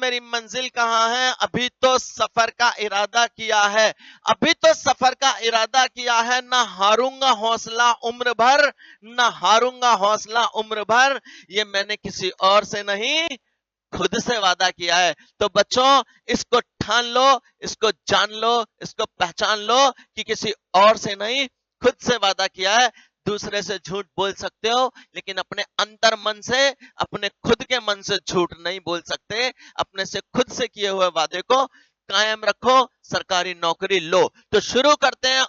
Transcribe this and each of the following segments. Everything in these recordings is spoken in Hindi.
मेरी मंजिल कहाँ है, अभी तो सफर का इरादा किया है, अभी तो सफर का इरादा किया है, ना हारूंगा हौसला उम्र भर, ना हारूंगा हौसला उम्र भर, ये मैंने किसी और से नहीं खुद से वादा किया है। तो बच्चों, इसको ठान लो, इसको जान लो, इसको पहचान लो कि किसी और से नहीं, खुद से वादा किया है। दूसरे से झूठ बोल सकते हो, लेकिन अपने अंतर मन से, अपने खुद के मन से झूठ नहीं बोल सकते। अपने से खुद से किए हुए वादे को कायम रखो, सरकारी नौकरी लो। तो शुरू करते हैं।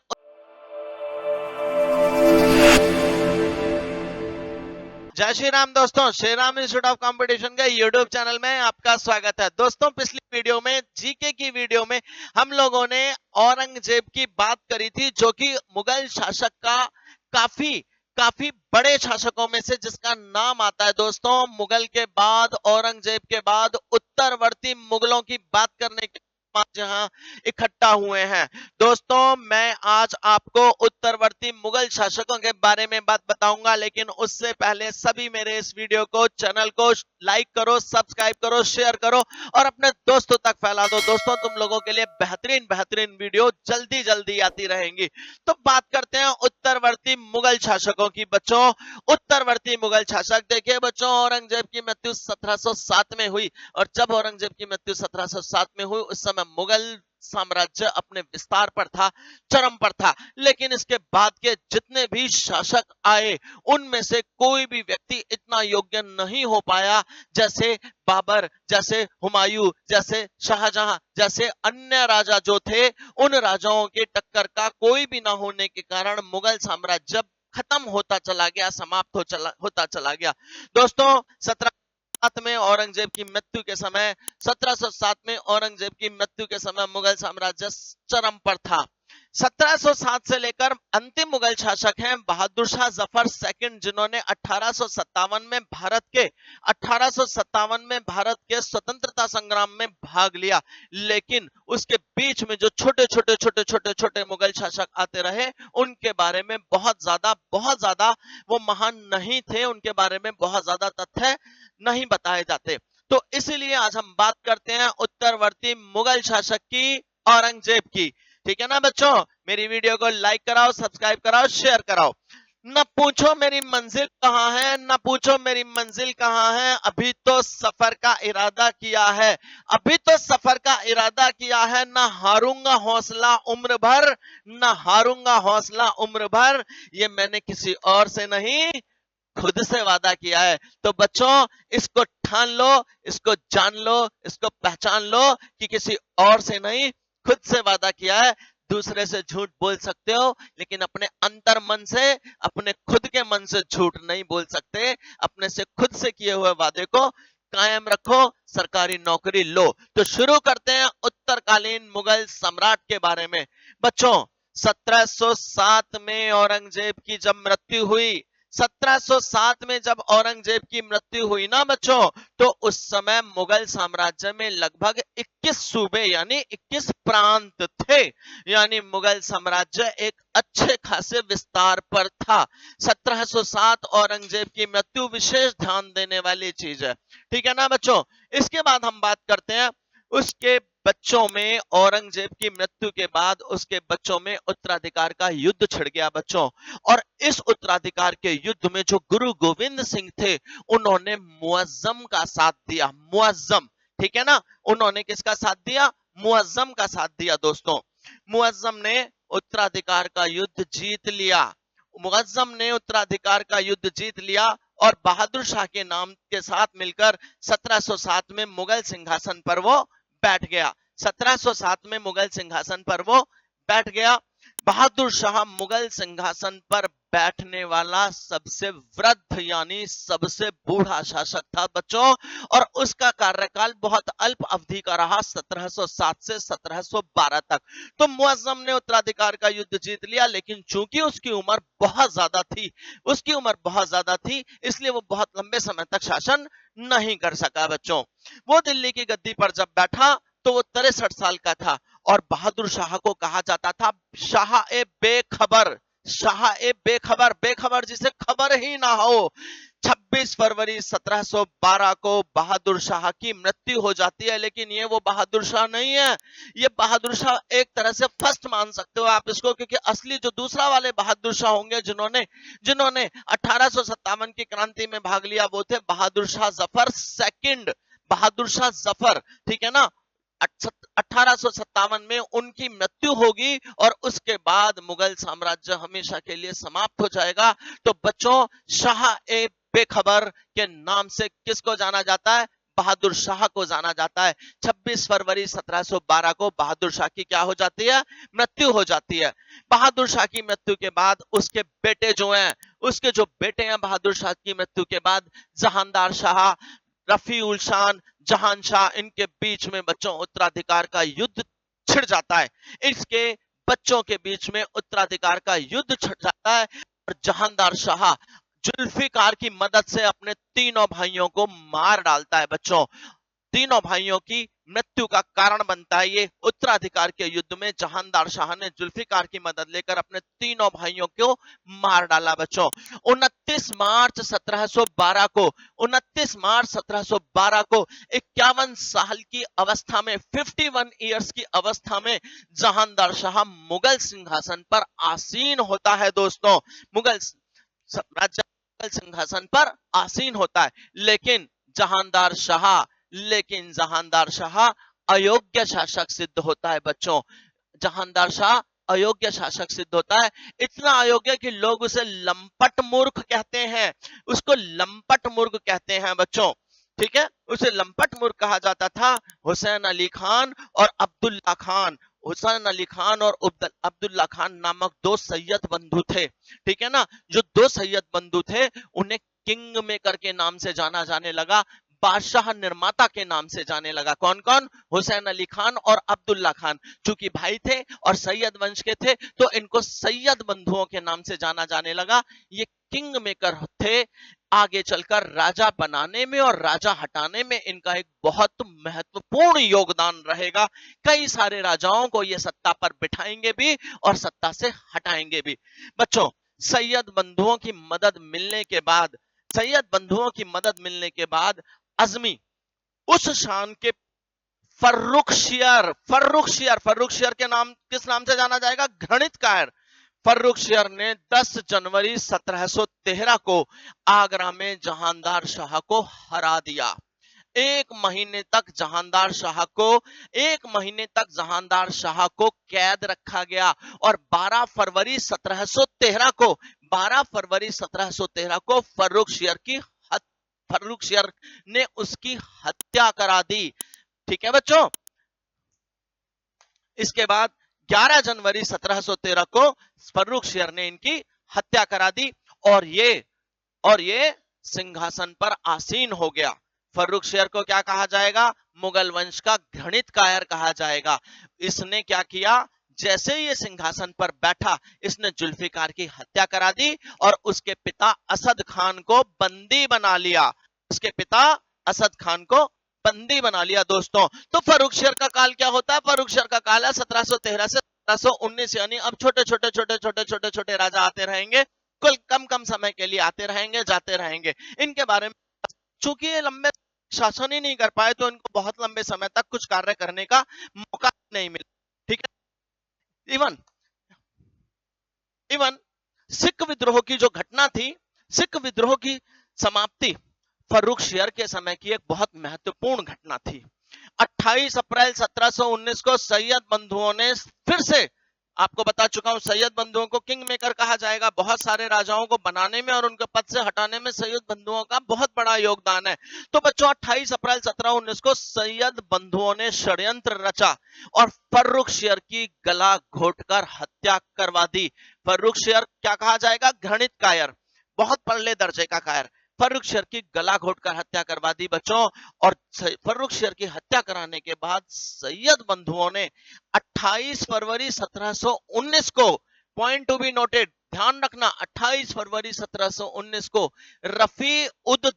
जय श्री राम दोस्तों, Shri Ram institute of competition के यूट्यूब चैनल में आपका स्वागत है। दोस्तों, पिछली वीडियो में, जीके की वीडियो में, हम लोगों ने औरंगजेब की बात करी थी, जो कि मुगल शासक का काफी बड़े शासकों में से जिसका नाम आता है। दोस्तों, मुगल के बाद, औरंगजेब के बाद उत्तरवर्ती मुगलों की बात करने के जहां इकट्ठा हुए हैं। दोस्तों, मैं आज आपको उत्तरवर्ती मुगल शासकों के बारे में बात बताऊंगा, लेकिन उससे पहले सभी मेरे इस वीडियो को, चैनल को लाइक करो, सब्सक्राइब करो, शेयर करो और अपने दोस्तों तक फैला दो। दोस्तों, तुम लोगों के लिए बेहतरीन वीडियो जल्दी आती रहेंगी। तो बात करते हैं उत्तरवर्ती मुगल शासकों की। बच्चों, उत्तरवर्ती मुगल शासक, देखिए बच्चों, औरंगजेब की मृत्यु 1707 में हुई, और जब औरंगजेब की मृत्यु 1707 में हुई, उस समय मुगल साम्राज्य अपने विस्तार पर था, चरम पर था। लेकिन इसके बाद के जितने भी शासक आए, उनमें से कोई भी व्यक्ति इतना योग्य नहीं हो पाया जैसे बाबर, जैसे हुमायूं, जैसे शाहजहां, जैसे अन्य राजा जो थे। उन राजाओं के टक्कर का कोई भी ना होने के कारण मुगल साम्राज्य खत्म होता चला गया, समाप्त होता चला गया। दोस्तों, 1707 में औरंगजेब की मृत्यु के समय 1707 में औरंगजेब की मृत्यु के समय मुगल साम्राज्य चरम पर था। 1707 से लेकर अंतिम मुगल शासक हैं बहादुर शाह जफर सेकंड, जिन्होंने 1857 में भारत के स्वतंत्रता संग्राम में भाग लिया। लेकिन उसके बीच में जो छोटे मुगल शासक आते रहे, उनके बारे में बहुत ज्यादा वो महान नहीं थे, उनके बारे में बहुत ज्यादा तथ्य नहीं बताए जाते। तो इसीलिए आज हम बात करते हैं उत्तरवर्ती मुगल शासक की, औरंगजेब की। ठीक है ना बच्चों? मेरी वीडियो को लाइक कराओ, सब्सक्राइब कराओ, शेयर कराओ। न पूछो मेरी मंजिल कहाँ है, न पूछो मेरी मंजिल कहाँ है, अभी तो सफर का इरादा किया है, अभी तो सफर का इरादा किया है, न हारूंगा हौसला उम्र भर, न हारूंगा हौसला उम्र भर, ये मैंने किसी और से नहीं, खुद से वादा किया है। तो बच्चों, इसको ठान लो, इसको जान लो, इसको पहचान लो कि किसी और से नहीं, खुद से वादा किया है। दूसरे से झूठ बोल सकते हो, लेकिन अपने अंतर मन से, अपने खुद के मन से झूठ नहीं बोल सकते। अपने से खुद से किए हुए वादे को कायम रखो, सरकारी नौकरी लो। तो शुरू करते हैं उत्तरकालीन मुगल सम्राट के बारे में। बच्चों, 1707 में औरंगजेब की जब मृत्यु हुई, 1707 में जब औरंगजेब की मृत्यु हुई ना बच्चों, तो उस समय मुगल साम्राज्य में लगभग 21 सूबे यानी 21 प्रांत थे। यानी मुगल साम्राज्य एक अच्छे खासे विस्तार पर था। 1707 औरंगजेब की मृत्यु विशेष ध्यान देने वाली चीज है। ठीक है ना बच्चों? इसके बाद हम बात करते हैं उसके बच्चों में। औरंगजेब की मृत्यु के बाद उसके बच्चों में उत्तराधिकार का युद्ध छिड़ गया बच्चों। और इस उत्तराधिकार के युद्ध में जो गुरु गोविंद सिंह थे, उन्होंने मुअज्जम का साथ दिया। मुअज्जम, ठीक है ना? उन्होंने किसका साथ दिया? मुअज्जम का साथ दिया। दोस्तों, मुअज्जम ने उत्तराधिकार का युद्ध जीत लिया। मुअज्जम ने उत्तराधिकार का युद्ध जीत लिया और बहादुर शाह के नाम के साथ मिलकर 1707 में मुगल सिंहासन पर वो बैठ गया। 1707 में मुगल सिंहासन पर वो बैठ गया। बहादुर शाह मुगल सिंहासन पर बैठने वाला सबसे वृद्ध यानी सबसे बूढ़ा शासक था बच्चों। और उसका कार्यकाल बहुत अल्प अवधि का रहा, 1707 से 1712 तक। तो मुअज्जम ने उत्तराधिकार का युद्ध जीत लिया, लेकिन चूंकि उसकी उम्र बहुत ज्यादा थी, इसलिए वो बहुत लंबे समय तक शासन नहीं कर सका बच्चों। वो दिल्ली की गद्दी पर जब बैठा तो वो 63 साल का था। और बहादुर शाह को कहा जाता था शाह ए बेखबर, शाह ए बेखबर, बेखबर जिसे खबर ही ना हो। 26 फरवरी 1712 को बहादुर शाह की मृत्यु हो जाती है, लेकिन ये वो बहादुर शाह नहीं है। ये बहादुर शाह एक तरह से फर्स्ट मान सकते हो आप इसको, क्योंकि असली जो दूसरा वाले बहादुर शाह होंगे जिन्होंने जिन्होंने 1857 की क्रांति में भाग लिया, वो थे बहादुर शाह जफर सेकंड, बहादुर शाह जफर, ठीक है ना। 1857 में उनकी मृत्यु होगी और उसके बाद मुगल साम्राज्य हमेशा के लिए समाप्त हो जाएगा। तो बच्चों, शाह ए बेखबर के नाम से किसको जाना जाता है? बहादुर शाह को जाना जाता है। 26 फरवरी 1712 को बहादुर शाह की क्या हो जाती है? मृत्यु हो जाती है। बहादुर शाह की मृत्यु के बाद उसके बेटे जो हैं, उसके जो बेटे हैं बहादुर शाह की मृत्यु के बाद, जहानदार शाह, रफी उल शान, जहान शाह, इनके बीच में बच्चों उत्तराधिकार का युद्ध छिड़ जाता है। इसके बच्चों के बीच में उत्तराधिकार का युद्ध छिड़ जाता है और जहानदार शाह जुल्फिकार की मदद से अपने तीनों भाइयों को मार डालता है। बच्चों, तीनों भाइयों की मृत्यु का कारण बनता है ये उत्तराधिकार के युद्ध में जहानदार शाह ने जुल्फिकार की मदद लेकर अपने तीनों भाइयों को मार डाला। बच्चों, 29 मार्च 1712 को 29 मार्च 1712 को 51 साल की अवस्था में, 51 ईयर्स की अवस्था में जहानदार शाह मुगल सिंहासन पर आसीन होता है। दोस्तों, मुगल साम्राज्य सिंहासन पर आसीन होता है, लेकिन जहानदार शाह अयोग्य शासक सिद्ध होता है। बच्चों, जहानदार शाह अयोग्य शासक सिद्ध होता है, इतना अयोग्य कि लोग उसे लंपट मूर्ख कहते हैं, उसको लंपट मूर्ख कहते हैं। बच्चों, ठीक है, उसे लंपट मूर्ख कहा जाता था। हुसैन अली खान और अब्दुल्ला खान, हुसैन अली खान और अब्दुल्ला खान नामक दो सैयद बंधु थे, ठीक है ना। जो दो सैयद बंधु थे उन्हें किंग मेकर के नाम से जाना जाने लगा, बादशाह निर्माता के नाम से जाने लगा। कौन कौन? हुसैन अली खान और अब्दुल्ला खान। चूंकि भाई थे और सैयद वंश के थे, तो इनको सैयद बंधुओं के नाम से जाना जाने लगा। ये किंग मेकर थे। आगे चलकर राजा बनाने में और राजा हटाने में इनका एक बहुत महत्वपूर्ण योगदान रहेगा। कई सारे राजाओं को ये सत्ता पर बिठाएंगे भी और सत्ता से हटाएंगे भी। बच्चों, सैयद बंधुओं की मदद मिलने के बाद, सैयद बंधुओं की मदद मिलने के बाद अजमी उस शान के फर्रुखशियर के नाम, किस नाम से जाना जाएगा? घृणित कायर। फर्रुखशियर ने 10 जनवरी 1713 को आगरा में जहानदार शाह को हरा दिया। एक महीने तक जहानदार शाह को कैद रखा गया और 12 फरवरी 1713 को फर्रुखशियर ने उसकी हत्या करा दी। ठीक है बच्चों। इसके बाद 11 जनवरी 1713 को फर्रुखशियर ने इनकी हत्या करा दी और ये सिंहासन पर आसीन हो गया। फर्रुखशियर को क्या कहा जाएगा? मुगल वंश का घृणित कायर कहा जाएगा। इसने क्या किया? जैसे ये सिंहासन पर बैठा, इसने जुल्फिकार की हत्या करा दी और उसके पिता असद खान को बंदी बना लिया। दोस्तों, तो फर्रुखशियर का काल क्या होता है? फर्रुखशियर का काल है 1713 से 1719, यानी अब छोटे राजा आते रहेंगे, कुल कम समय के लिए आते रहेंगे, जाते रहेंगे। इनके बारे में चूंकि ये लंबे शासन ही नहीं कर पाए, तो इनको बहुत लंबे समय तक कुछ कार्य करने का मौका नहीं मिला। ठीक है। इवन सिख विद्रोह की जो घटना थी, सिख विद्रोह की समाप्ति फर्रुखशियर के समय की एक बहुत महत्वपूर्ण घटना थी। 28 अप्रैल 1719 को सैयद बंधुओं ने फिर से, आपको बता चुका हूं, सैयद बंधुओं को किंग मेकर कहा जाएगा। बहुत सारे राजाओं को बनाने में और उनके पद से हटाने में सैयद बंधुओं का बहुत बड़ा योगदान है। तो बच्चों, 28 अप्रैल 1719 को सैयद बंधुओं ने षड्यंत्र रचा और फर्रुखशियर की गला घोटकर हत्या करवा दी। फर्रुखशियर क्या कहा जाएगा? घृणित कायर, बहुत पल्ले दर्जे का कायर। फर्रुखशियर की गला घोटकर हत्या करवा दी बच्चों। और फर्रुखशियर की हत्या कराने के बाद सैयद बंधुओं ने 28 फरवरी 1719 को, पॉइंट टू बी नोटेड, ध्यान रखना, 28 फरवरी 1719 को रफी उद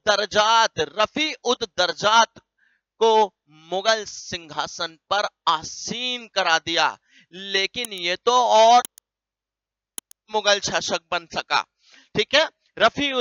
दर्जात को मुगल सिंहासन पर आसीन करा दिया। लेकिन ये तो और मुगल शासक बन सका। ठीक है। रफी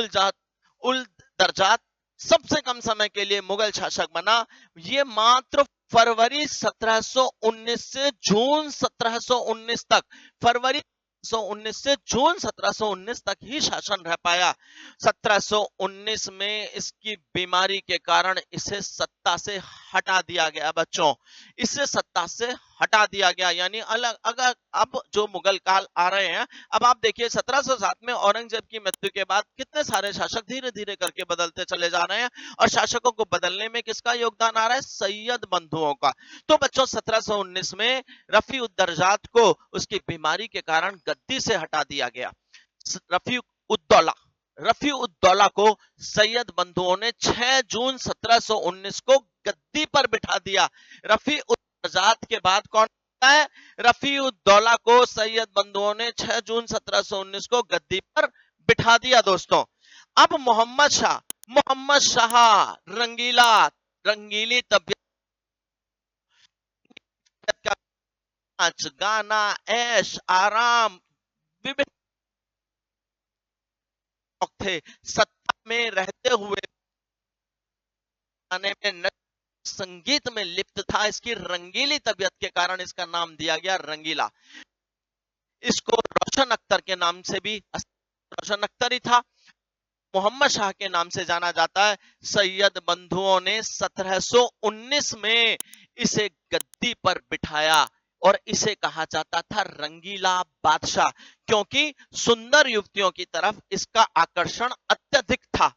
उल दर्जात सबसे कम समय के लिए मुगल शासक बना, ये मात्र फरवरी 1719 से जून 1719 तक, फरवरी 1719 से जून 1719 तक ही शासन रह पाया। 1719 में इसकी बीमारी के कारण इसे सत्ता से हटा दिया गया बच्चों, इसे सत्ता से हटा दिया गया। यानी अलग अगर अब जो मुगल काल आ रहे हैं, अब आप देखिए 1707 में औरंगजेब की मृत्यु के बाद कितने सारे शासक धीरे धीरे करके बदलते चले जा रहे हैं, और शासकों को बदलने में किसका योगदान आ रहा है? सैयद बंधुओं का। तो बच्चों 1719 में रफी उद दर्जात को उसकी बीमारी के कारण गद्दी से हटा दिया गया। रफी उद्दौला रफी उद्दौला को सैयद बंधुओं ने 6 जून 1719 को गद्दी पर बिठा दिया। रफी उद दर्जात के बाद कौन है? रफी उद्दौला को सैयद बंधुओं ने 6 जून 1719 को गद्दी पर बिठा दिया दोस्तों। अब मोहम्मद शाह रंगीला, रंगीली तबीयत का नाच गाना ऐश आराम विभिन्न थे, सत्ता में रहते हुए गाने में संगीत में लिप्त था। इसकी रंगीली तबीयत के कारण इसका नाम दिया गया रंगीला। इसको रोशन अख्तर के नाम से भी, रोशन अख्तर ही था, मोहम्मद शाह के नाम से जाना जाता है। सैयद बंधुओं ने 1719 में इसे गद्दी पर बिठाया और इसे कहा जाता था रंगीला बादशाह, क्योंकि सुंदर युवतियों की तरफ इसका आकर्षण अत्यधिक था।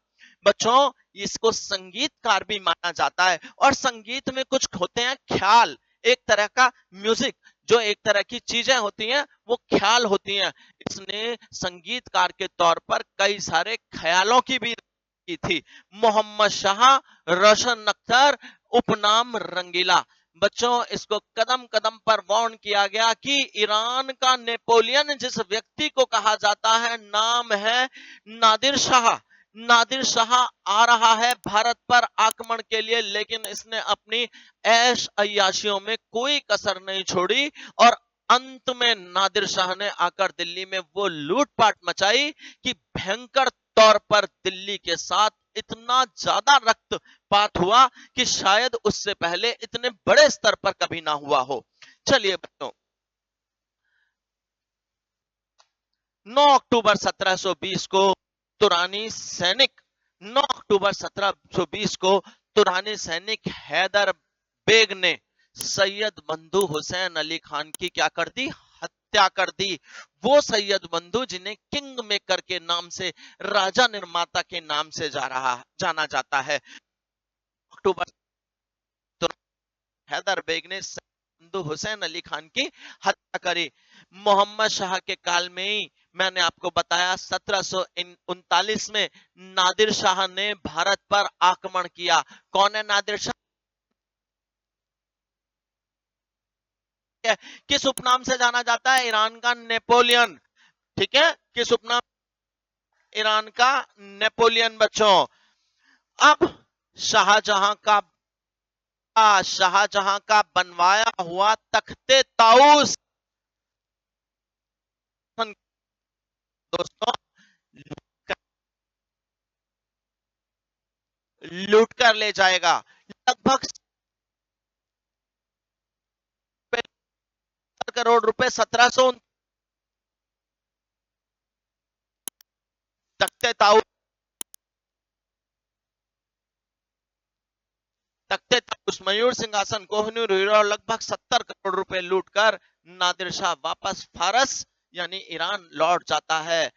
बच्चों इसको संगीतकार भी माना जाता है, और संगीत में कुछ होते हैं ख्याल, एक तरह का म्यूजिक, जो एक तरह की चीजें होती हैं वो ख्याल होती हैं। इसने संगीतकार के तौर पर कई सारे ख्यालों की भी की थी। मोहम्मद शाह, रोशन अख्तर, उपनाम रंगीला। बच्चों इसको कदम कदम पर वार्न किया गया कि ईरान का नेपोलियन जिस व्यक्ति को कहा जाता है, नाम है नादिर शाह। नादिर शाह आ रहा है भारत पर आक्रमण के लिए, लेकिन इसने अपनी ऐश अय्याशियों में कोई कसर नहीं छोड़ी, और अंत में नादिर शाह ने आकर दिल्ली में वो लूटपाट मचाई कि भयंकर तौर पर दिल्ली के साथ इतना ज्यादा रक्तपात हुआ कि शायद उससे पहले इतने बड़े स्तर पर कभी ना हुआ हो। चलिए बच्चों, 9 अक्टूबर 1720 को तुरानी सैनिक 9 अक्टूबर 1720 को तुरानी सैनिक हैदर बेग ने सैयद बंधु हुसैन अली खान की क्या कर दी? हत्या कर दी। वो सैयद बंधु जिन्हें किंग मेकर के नाम से, राजा निर्माता के नाम से जाना जाता है। अक्टूबर हैदर बेग ने बंधु हुसैन अली खान की हत्या करी। मोहम्मद शाह के काल में ही मैंने आपको बताया 1739 में नादिर शाह ने भारत पर आक्रमण किया। कौन है नादिर शाह? किस उपनाम से जाना जाता है? ईरान का नेपोलियन। ठीक है, किस उपनाम? ईरान का नेपोलियन। बच्चों अब शाहजहां का बनवाया हुआ तख्ते ताउस दोस्तों लूट कर ले जाएगा। लगभग करोड़ रुपए 1700 तख्ते ताउस मयूर सिंहासन कोहिनूर हीरा और लगभग 70 करोड़ रुपए लूटकर नादिर शाह वापस फारस यानी ईरान लौट जाता है।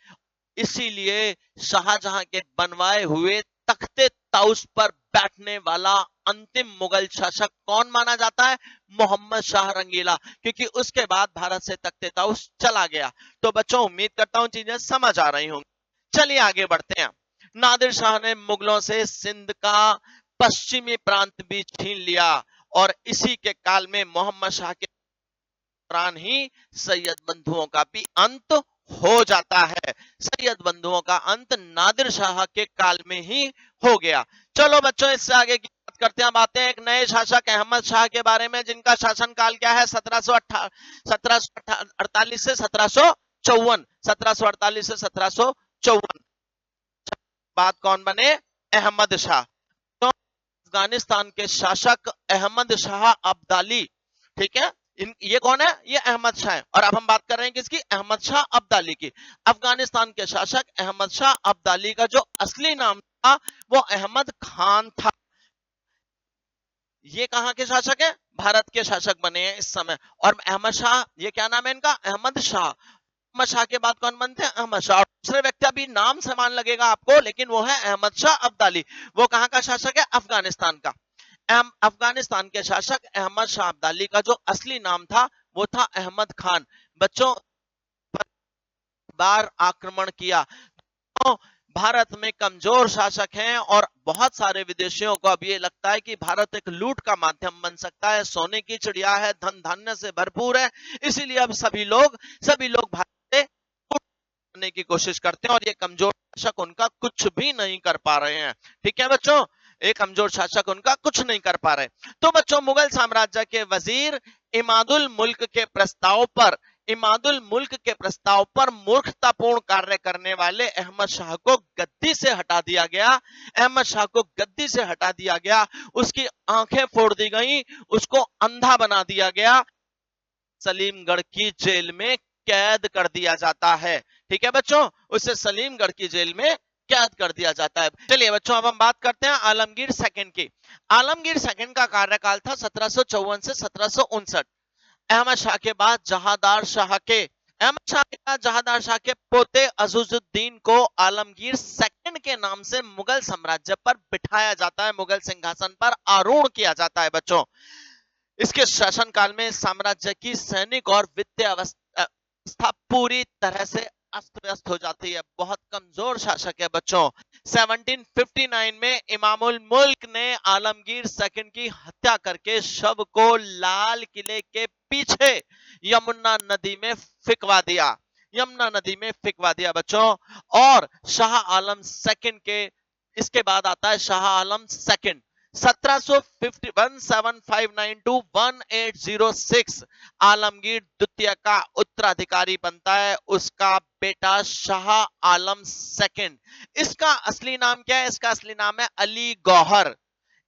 इसीलिए शाहजहां के बनवाए हुए तख्ते ताउस पर बैठने वाला अंतिम मुगल शासक कौन माना जाता है? मोहम्मद शाह रंगीला, क्योंकि उसके बाद भारत से तख्ते ताउस चला गया। तो बच्चों उम्मीद करता हूं चीजें समझ आ रही होंगी। चलिए आगे बढ़ते हैं। नादिर शाह ने मुगलों से सिंध का पश्चिमी प्रांत भी छीन लिया, और इसी के काल में मोहम्मद शाह के दौरान ही सैयद बंधुओं का भी अंत हो जाता है। सैयद बंधुओं का अंत नादिर शाह के काल में ही हो गया। चलो बच्चों इससे आगे की बात करते हैं। अब आते हैं एक नए शासक अहमद शाह के बारे में, जिनका शासनकाल क्या है? 1748 से 1754। 1748 से 1754 बाद कौन बने? अहमद शाह। तो अफगानिस्तान के शासक अहमद शाह अब्दाली, ठीक है, ये कौन है? ये अहमद शाह है। और अब हम बात कर रहे हैं किसकी? अहमद शाह अब्दाली की। अफगानिस्तान के शासक अहमद शाह अब्दाली का जो असली नाम था वो अहमद खान था। ये कहां के शासक है? भारत के शासक बने हैं इस समय। और अहमद शाह, ये क्या नाम है इनका? अहमद शाह। अहमद शाह के बाद कौन बनते हैं? अहमद शाह। और दूसरे व्यक्ति अभी नाम से मान लगेगा आपको, लेकिन वो है अहमद शाह अब्दाली। वो कहां का शासक है? अफगानिस्तान का। अफगानिस्तान के शासक अहमद शाह अब्दाली का जो असली नाम था वो था अहमद खान। बच्चों, बार आक्रमण किया। तो भारत में कमजोर शासक हैं और बहुत सारे विदेशियों को अब ये लगता है कि भारत एक लूट का माध्यम बन सकता है, सोने की चिड़िया है, धन धान्य से भरपूर है, इसीलिए अब सभी लोग भारत से लूट करने की कोशिश करते हैं और ये कमजोर शासक उनका कुछ भी नहीं कर पा रहे हैं। ठीक है बच्चों, एक कमजोर शासक उनका कुछ नहीं कर पा रहे। तो बच्चों, मुगल साम्राज्य के वजीर इमादुल मुल्क के प्रस्ताव पर मूर्खतापूर्ण कार्य करने वाले अहमद शाह को गद्दी से हटा दिया गया। अहमद शाह को गद्दी से हटा दिया गया, उसकी आंखें फोड़ दी गई, उसको अंधा बना दिया गया, सलीमगढ़ की जेल में कैद कर दिया जाता है। ठीक है बच्चों, उसे सलीमगढ़ की जेल में कैद कर दिया जाता है। चलिए बच्चों, अब हम बात करते हैं आलमगीर सेकंड की। आलमगीर सेकंड का कार्यकाल था 1754 से 1759। अहमद शाह के बाद जहांदार शाह के पोते अज़ुज़ुद्दीन को आलमगीर सेकंड के नाम से मुगल साम्राज्य पर बिठाया जाता है, मुगल सिंहासन पर आरूढ़ किया जाता है। बच्चों, इसके शासनकाल में साम्राज्य की सैनिक और वित्तीय अवस्था पूरी तरह से अस्त व्यस्त हो जाती है। बहुत कमजोर शासक है बच्चों। 1759 में इमामुल मुल्क ने आलमगीर सेकंड की हत्या करके शव को लाल किले के पीछे यमुना नदी में फिकवा दिया बच्चों। और शाह आलम सेकंड के, इसके बाद आता है शाह आलम सेकंड। 1759 to 1806 आलमगीर द्वितीय का उत्तराधिकारी बनता है उसका बेटा शाह आलम सेकंड। इसका असली नाम क्या है? इसका असली नाम है अली गौहर।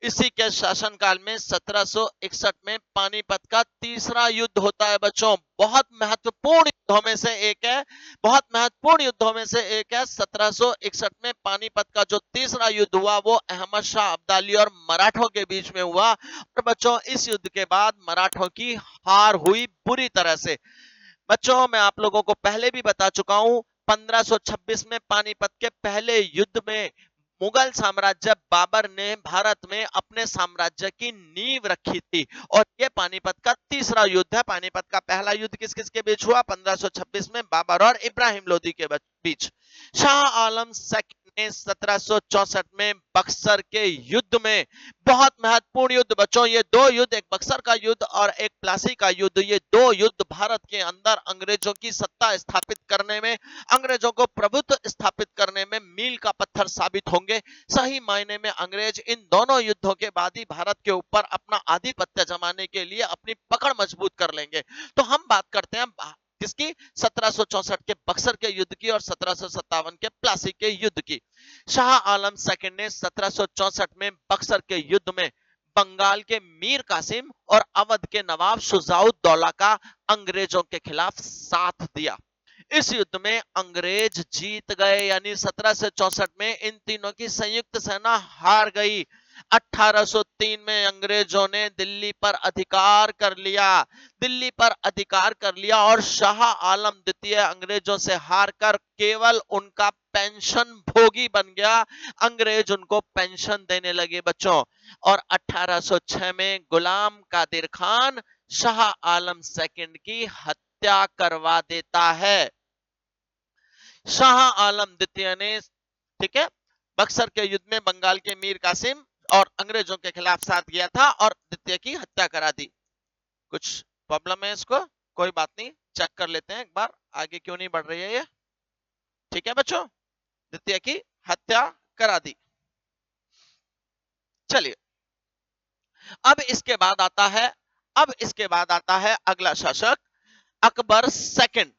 इसी के शासनकाल में 1761 में पानीपत का तीसरा युद्ध होता है बच्चों। बहुत महत्वपूर्ण युद्धों में से एक है। 1761 में पानीपत का जो तीसरा युद्ध हुआ वो अहमद शाह अब्दाली और मराठों के बीच में हुआ। और बच्चों, इस युद्ध के बाद मराठों की हार हुई बुरी तरह से। बच्चों, मैं आप लोगों को पहले भी बता चुका हूं, 1526 में पानीपत के पहले युद्ध में मुगल साम्राज्य बाबर ने भारत में अपने साम्राज्य की नींव रखी थी। और यह पानीपत का तीसरा युद्ध है। पानीपत का पहला युद्ध किस किस के बीच हुआ? 1526 में बाबर और इब्राहिम लोदी के बीच। शाह आलम सेकंड ने 1764 में बक्सर के युद्ध में, बहुत महत्वपूर्ण युद्ध बच्चों, ये दो युद्ध, एक बक्सर का युद्ध और एक प्लासी का युद्ध, ये दो युद्ध भारत के अंदर अंग्रेजों की सत्ता स्थापित करने में, अंग्रेजों को प्रभुत्व स्थापित करने में मील का पत्थर साबित होंगे। सही मायने में अंग्रेज इन दोनों युद्धों के बाद ही भारत के ऊपर अपना आधिपत्य जमाने के लिए अपनी पकड़ मजबूत कर लेंगे। तो हम बात करते हैं किसकी? 1764 के बक्सर के युद्ध की और 1757 के प्लासी के युद्ध की। शाह आलम सेकंड ने 1764 में बक्सर के युद्ध में बंगाल के मीर कासिम और अवध के नवाब शुजाउद्दौला का अंग्रेजों के खिलाफ साथ दिया। इस युद्ध में अंग्रेज जीत गए, यानी 1764 में इन तीनों की संयुक्त सेना हार गई। 1803 में अंग्रेजों ने दिल्ली पर अधिकार कर लिया और शाह आलम द्वितीय अंग्रेजों से हारकर केवल उनका पेंशन भोगी बन गया। अंग्रेज उनको पेंशन देने लगे बच्चों। और 1806 में गुलाम कादिर खान शाह आलम सेकंड की हत्या करवा देता है। शाह आलम द्वितीय ने, ठीक है, बक्सर के युद्ध में बंगाल के मीर कासिम और अंग्रेजों के खिलाफ साथ गया था और द्वितीय की हत्या करा दी। कुछ प्रॉब्लम है इसको? कोई बात नहीं, चेक कर लेते हैं एक बार आगे क्यों नहीं बढ़ रही है ये। ठीक है बच्चों, द्वितीय की हत्या करा दी। चलिए, अब इसके बाद आता है अगला शासक अकबर सेकंड।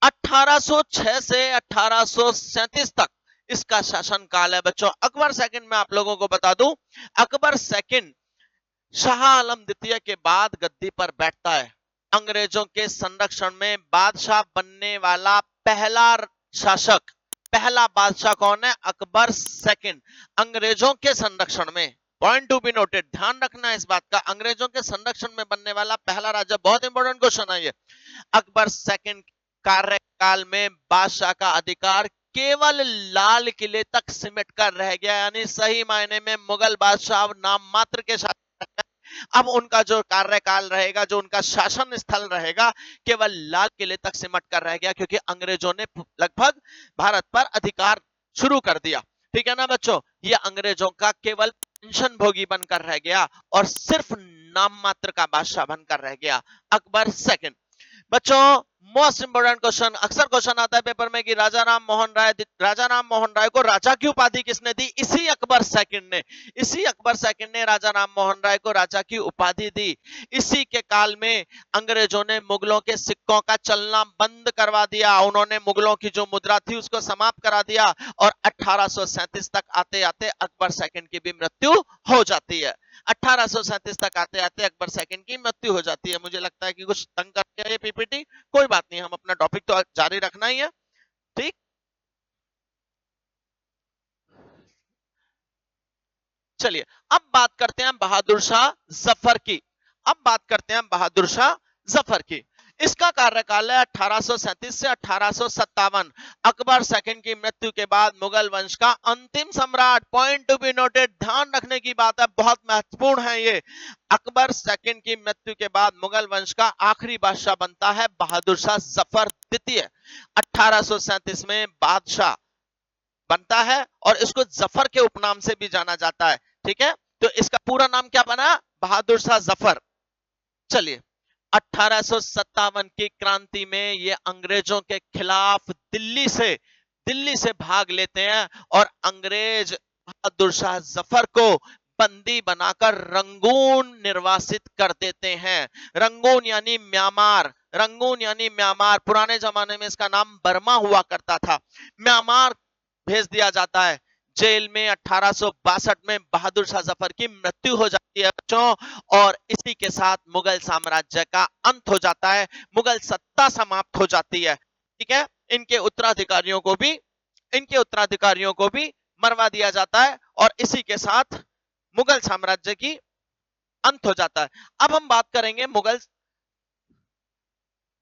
1806 से 1837 तक इसका शासन काल है बच्चों। अकबर सेकंड में आप लोगों को बता दूं, अकबर सेकंड शाह आलम द्वितीय के बाद गद्दी पर बैठता है। अंग्रेजों के संरक्षण में बादशाह बनने वाला पहला शासक, पहला बादशाह कौन है? अकबर सेकंड। अंग्रेजों के संरक्षण में, पॉइंट टू बी नोटेड, ध्यान रखना है इस बात का, अंग्रेजों के संरक्षण में बनने वाला पहला राजा। बहुत इंपॉर्टेंट क्वेश्चन है ये। अकबर सेकंड कार्यकाल में बादशाह का अधिकार केवल लाल किले तक सिमट कर रह गया, यानी सही मायने में मुगल बादशाह नाम मात्र के साथ अब उनका जो कार्यकाल रहेगा, जो उनका शासन स्थल रहेगा, केवल लाल किले तक सिमट कर रह गया, क्योंकि अंग्रेजों ने लगभग भारत पर अधिकार शुरू कर दिया। ठीक है ना बच्चों, ये अंग्रेजों का केवल पेंशन भोगी बनकर रह गया और सिर्फ नाम मात्र का बादशाह बनकर रह गया अकबर सेकंड। बच्चों मोस्ट इंपोर्टेंट क्वेश्चन, अक्सर क्वेश्चन आता है पेपर में कि राजा राम मोहन राय को राजा की उपाधि किसने दी? इसी अकबर सेकंड ने। इसी अकबर सेकंड ने राजा राम मोहन राय को राजा की उपाधि दी। इसी के काल में अंग्रेजों ने मुगलों के सिक्कों का चलना बंद करवा दिया। उन्होंने मुगलों की जो मुद्रा थी उसको समाप्त करा दिया और 1837 तक आते आते अकबर सेकंड की भी मृत्यु हो जाती है। 1837 तक आते आते अकबर सेकंड की मृत्यु हो जाती है। मुझे लगता है कि कुछ तंग कर दिया ये पीपीटी, कोई बात नहीं, हम अपना टॉपिक तो जारी रखना ही है। ठीक, चलिए अब बात करते हैं बहादुर शाह जफर की। अब बात करते हैं बहादुर शाह जफर की। इसका कार्यकाल है 1837 से 1857। अकबर सेकंड की मृत्यु के बाद मुगल वंश का अंतिम सम्राट, पॉइंट टू बी नोटेड, ध्यान रखने की बात है, बहुत महत्वपूर्ण है ये। अकबर सेकंड की मृत्यु के बाद मुगल वंश का आखिरी बादशाह बनता है बहादुर शाह जफर द्वितीय। 1837 में बादशाह बनता है और इसको जफर के उपनाम से भी जाना जाता है। ठीक है, तो इसका पूरा नाम क्या बना? बहादुर शाह जफर। चलिए 1857 की क्रांति में ये अंग्रेजों के खिलाफ दिल्ली से भाग लेते हैं और अंग्रेज बहादुर शाह जफर को बंदी बनाकर रंगून निर्वासित कर देते हैं। रंगून यानी म्यांमार, रंगून यानी म्यांमार, पुराने जमाने में इसका नाम बर्मा हुआ करता था। म्यांमार भेज दिया जाता है। जेल में 1862 में बहादुर शाह जफर की मृत्यु हो जाती है बच्चों, और इसी के साथ मुगल साम्राज्य का अंत हो जाता है, मुगल सत्ता समाप्त हो जाती है। ठीक है, इनके उत्तराधिकारियों को भी मरवा दिया जाता है और इसी के साथ मुगल साम्राज्य की अंत हो जाता है। अब हम बात करेंगे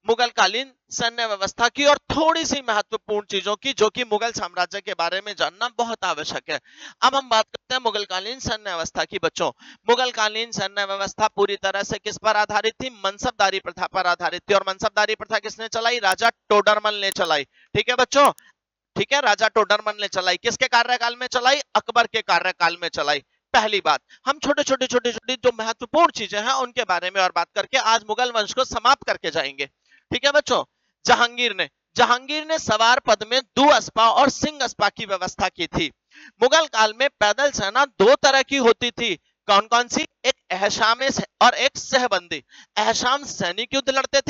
मुगलकालीन सैन्य व्यवस्था की और थोड़ी सी महत्वपूर्ण चीजों की, जो कि मुगल साम्राज्य के बारे में जानना बहुत आवश्यक है। अब हम बात करते हैं मुगलकालीन सैन्य व्यवस्था की बच्चों। मुगलकालीन सैन्य व्यवस्था पूरी तरह से किस पर आधारित थी? मनसबदारी प्रथा पर आधारित थी। और मनसबदारी प्रथा किसने चलाई? राजा टोडरमल ने चलाई। ठीक है बच्चों, ठीक है, राजा टोडरमल ने चलाई। किसके कार्यकाल में चलाई? अकबर के कार्यकाल में चलाई। पहली बात, हम छोटे छोटे जो महत्वपूर्ण चीजें हैं उनके बारे में और बात करके आज मुगल वंश को समाप्त करके जाएंगे। ठीक है बच्चों, जहांगीर ने सवार पद में दुअस्पा और सिंह अस्पा की व्यवस्था की थी। मुगल काल में पैदल सेना दो तरह की होती थी। कौन कौन सी? एक एहशाम और एक सहबंदी। एहशाम सैनिक युद्ध लड़ते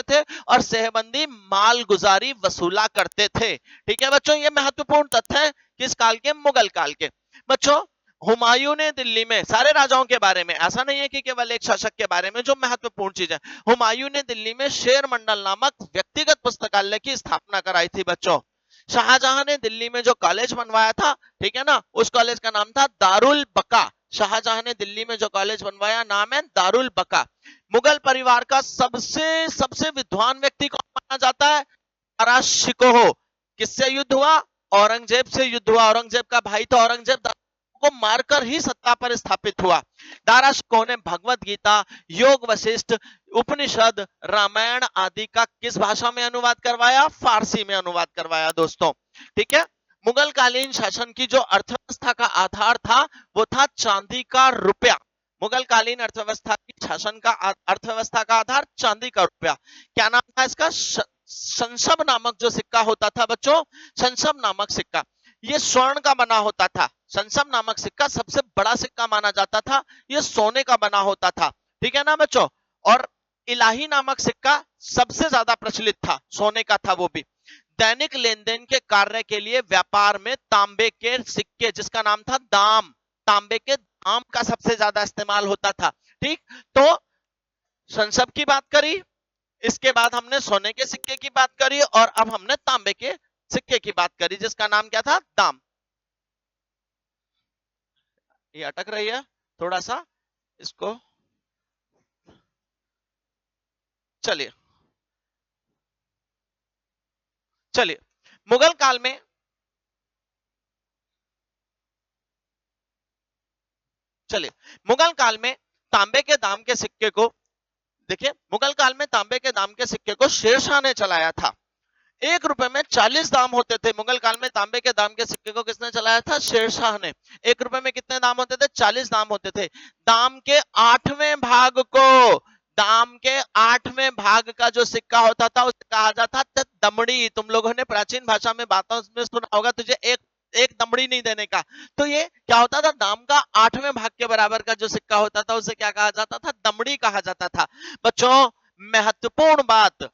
थे और सहबंदी माल गुजारी वसूला करते थे। ठीक है बच्चों, ये महत्वपूर्ण तथ्य है किस काल के? मुगल काल के। बच्चों हुमायूं ने दिल्ली में, सारे राजाओं के बारे में, ऐसा नहीं है कि केवल एक शासक के बारे में, जो महत्वपूर्ण चीज है, हुमायूं ने दिल्ली में शेर मंडल नामक व्यक्तिगत पुस्तकालय की स्थापना कराई थी बच्चों। शाहजहां ने दिल्ली में जो कॉलेज बनवाया था, ठीक है ना, उस कॉलेज का नाम था दारुल बका। शाहजहां ने दिल्ली में जो कॉलेज बनवाया, नाम है दारुल बका। मुगल परिवार का सबसे विद्वान व्यक्ति कौन माना जाता है? दारा शिकोह। किससे युद्ध हुआ? औरंगजेब से युद्ध हुआ। औरंगजेब का भाई था औरंगजेब, को मारकर ही सत्ता पर स्थापित हुआ। दारा शिकोह ने भगवत गीता, योग वशिष्ठ, उपनिषद, रामायण आदि का किस भाषा में अनुवाद करवाया? फारसी में अनुवाद करवाया दोस्तों। ठीक है, मुगल कालीन शासन की जो अर्थव्यवस्था का आधार था वो था चांदी का रुपया। मुगल कालीन अर्थव्यवस्था का आधार चांदी का रुपया। क्या नाम था इसका? संशब नामक जो सिक्का होता था बच्चों, संशब नामक सिक्का, ये स्वर्ण का बना होता था। संशब नामक सिक्का सबसे बड़ा सिक्का माना जाता था, ये सोने का बना होता था। ठीक है ना बच्चों, और इलाही नामक सिक्का सबसे ज्यादा प्रचलित था, सोने का था वो भी। दैनिक लेन देन के कार्य के लिए व्यापार में तांबे के सिक्के, जिसका नाम था दाम, तांबे के दाम का सबसे ज्यादा इस्तेमाल होता था। ठीक, तो संसब की बात करी, इसके बाद हमने सोने के सिक्के की बात करी, और अब हमने तांबे के सिक्के की बात करी जिसका नाम क्या था, दाम। ये अटक रही है थोड़ा सा, इसको चलिए चलिए मुगल काल में, चलिए मुगल काल में तांबे के दाम के सिक्के को देखिए, मुगल काल में तांबे के दाम के सिक्के को शेरशाह ने चलाया था। 1 रुपए में 40 दाम होते थे। मुगल काल में तांबे के दाम के सिक्के को किसने चलाया था, शेरशाह ने। 1 रुपए में कितने दाम होते थे, 40 दाम होते थे। दाम के 8वें भाग को, दाम के 8वें भाग का जो सिक्का होता था उसे कहा जाता था दमड़ी। तुम लोगों ने प्राचीन भाषा में बातों में सुना होगा, तुझे एक एक दमड़ी नहीं देने का। तो ये क्या होता था, दाम का 8वें भाग के बराबर का जो सिक्का होता था उसे क्या कहा जाता था, दमड़ी कहा जाता था। बच्चों, महत्वपूर्ण बात,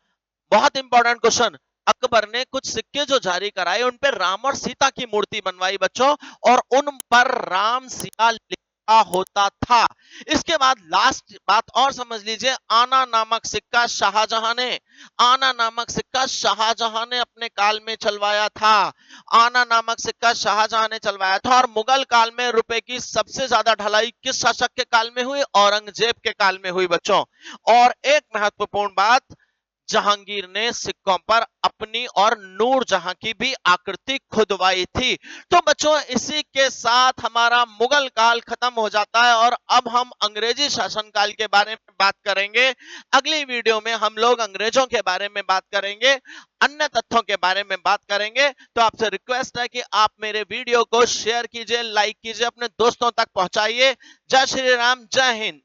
बहुत इंपॉर्टेंट क्वेश्चन, अकबर ने कुछ सिक्के जो जारी कराए उन पर राम और सीता की मूर्ति बनवाई बच्चों, और उन पर राम सीता लिखा होता था। इसके बाद लास्ट बात और समझ लीजिए, आना नामक सिक्का शाहजहां ने, आना नामक सिक्का शाहजहां ने अपने काल में चलवाया था। आना नामक सिक्का शाहजहां ने चलवाया था। और मुगल काल में रुपए की सबसे ज्यादा ढलाई किस शासक के काल में हुई, औरंगजेब के काल में हुई बच्चों। और एक महत्वपूर्ण बात, जहांगीर ने सिक्कों पर अपनी और नूरजहां की भी आकृति खुदवाई थी। तो बच्चों, इसी के साथ हमारा मुगल काल खत्म हो जाता है, और अब हम अंग्रेजी शासनकाल के बारे में बात करेंगे। अगली वीडियो में हम लोग अंग्रेजों के बारे में बात करेंगे, अन्य तथ्यों के बारे में बात करेंगे। तो आपसे रिक्वेस्ट है कि आप मेरे वीडियो को शेयर कीजिए, लाइक कीजिए, अपने दोस्तों तक पहुंचाइए। जय श्री राम, जय हिंद।